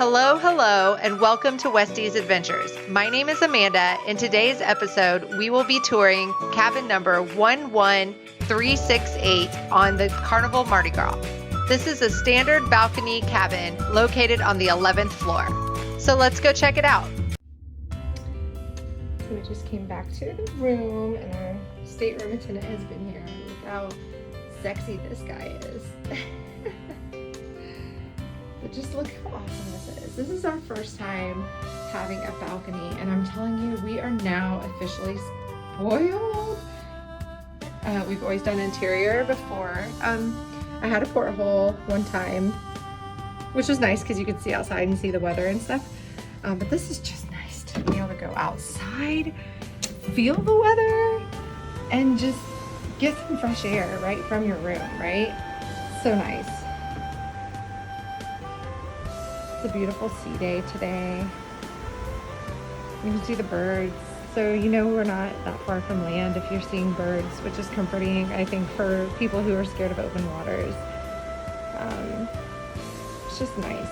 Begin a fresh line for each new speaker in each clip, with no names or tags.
Hello, hello, and welcome to Westie's Adventures. My name is Amanda. In today's episode, we will be touring cabin number 11368 on the Carnival Mardi Gras. This is a standard balcony cabin located on the 11th floor. So let's go check it out.
So we just came back to the room and our stateroom attendant has been here. Look how sexy this guy is. But just look how awesome this is. This is our first time having a balcony, and I'm telling you, we are now officially spoiled. We've always done interior before. I had a porthole one time, which was nice because you could see outside and see the weather and stuff. But this is just nice to be able to go outside, feel the weather, and just get some fresh air right from your room, right? So nice. It's a beautiful sea day today. You can see the birds. So you know we're not that far from land if you're seeing birds, which is comforting, I think, for people who are scared of open waters. It's just nice.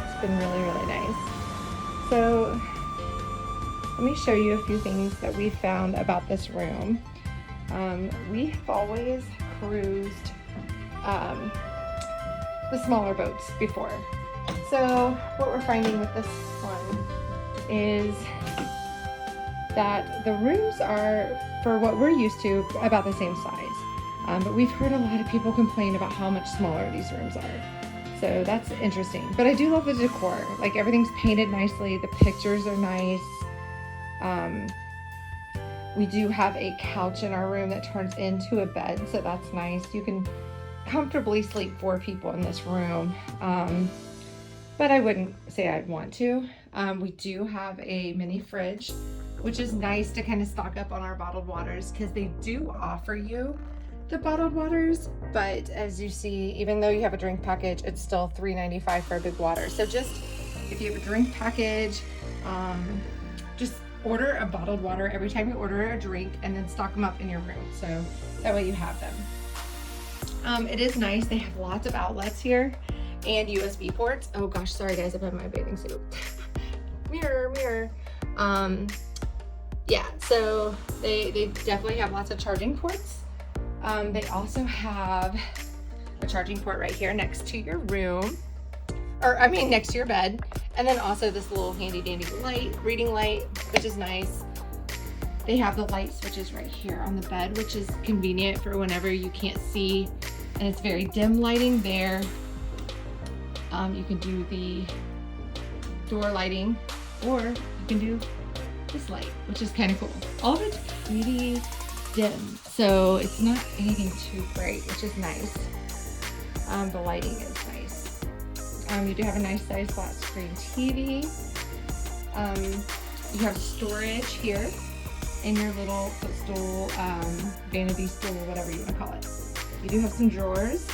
It's been really, really nice. So let me show you a few things that we found about this room. We have always cruised the smaller boats before. So what we're finding with this one is that the rooms are, for what we're used to, about the same size. But we've heard a lot of people complain about how much smaller these rooms are. So that's interesting. But I do love the decor. Like, everything's painted nicely. The pictures are nice. We do have a couch in our room that turns into a bed, so that's nice. You can comfortably sleep 4 people in this room. But I wouldn't say I'd want to. We do have a mini fridge, which is nice to kind of stock up on our bottled waters, because they do offer you the bottled waters, but as you see, even though you have a drink package, it's still $3.95 for a big water. So just, if you have a drink package, just order a bottled water every time you order a drink, and then stock them up in your room, so that way you have them. It is nice. They have lots of outlets here and USB ports. Oh gosh, sorry guys, I'm in my bathing suit. mirror. Yeah, so they definitely have lots of charging ports. They also have a charging port right here next to your room, next to your bed. And then also this little handy dandy light, reading light, which is nice. They have the light switches right here on the bed, which is convenient for whenever you can't see, and it's very dim lighting there. You can do the door lighting, or you can do this light, which is kind of cool. All of it's pretty dim, so it's not anything too bright, which is nice. The lighting is nice. You do have a nice size flat screen TV. You have storage here in your little footstool, vanity stool, whatever you want to call it. You do have some drawers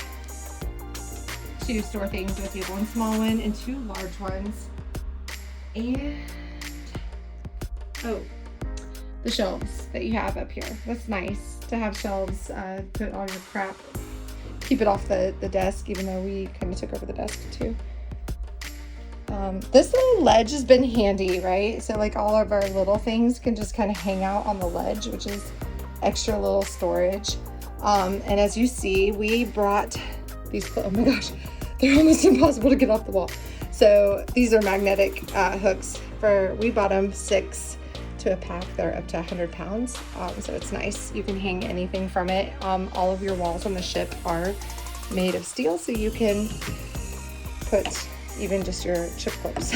to store things with you, one small one and 2 large ones. And the shelves that you have up here. That's nice to have shelves, put all your crap, keep it off the desk, even though we kind of took over the desk too. This little ledge has been handy, right? So like all of our little things can just kind of hang out on the ledge, which is extra little storage. And as you see, we brought these, oh my gosh, they're almost impossible to get off the wall. So these are magnetic hooks. We bought them 6 to a pack. They're up to 100 pounds. So it's nice. You can hang anything from it. All of your walls on the ship are made of steel, so you can put even just your chip clips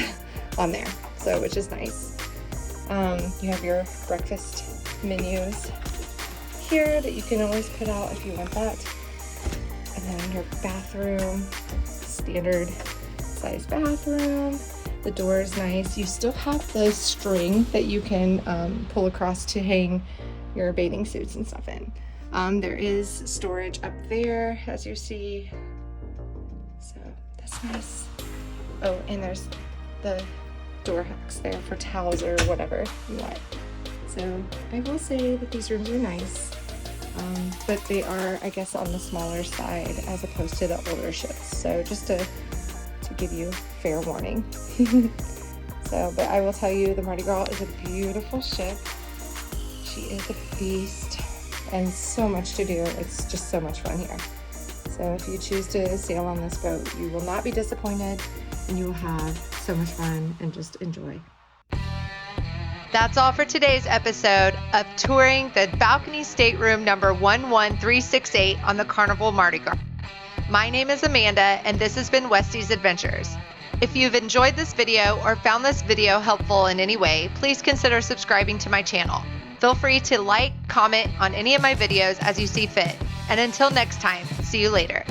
on there. So, which is nice. You have your breakfast menus here that you can always put out if you want that. And then your bathroom, standard size bathroom. The door is nice. You still have the string that you can pull across to hang your bathing suits and stuff in. There is storage up there, as you see. So that's nice. Oh, and there's the door hooks there for towels or whatever you want. So I will say that these rooms are nice, but they are, I guess, on the smaller side as opposed to the older ships. So just to give you fair warning. So, but I will tell you, the Mardi Gras is a beautiful ship. She is a feast and so much to do. It's just so much fun here. So if you choose to sail on this boat, you will not be disappointed and you will have so much fun and just enjoy.
That's all for today's episode of touring the balcony stateroom number 11368 on the Carnival Mardi Gras. My name is Amanda, and this has been Westy's Adventures. If you've enjoyed this video or found this video helpful in any way, please consider subscribing to my channel. Feel free to like, comment on any of my videos as you see fit. And until next time, see you later.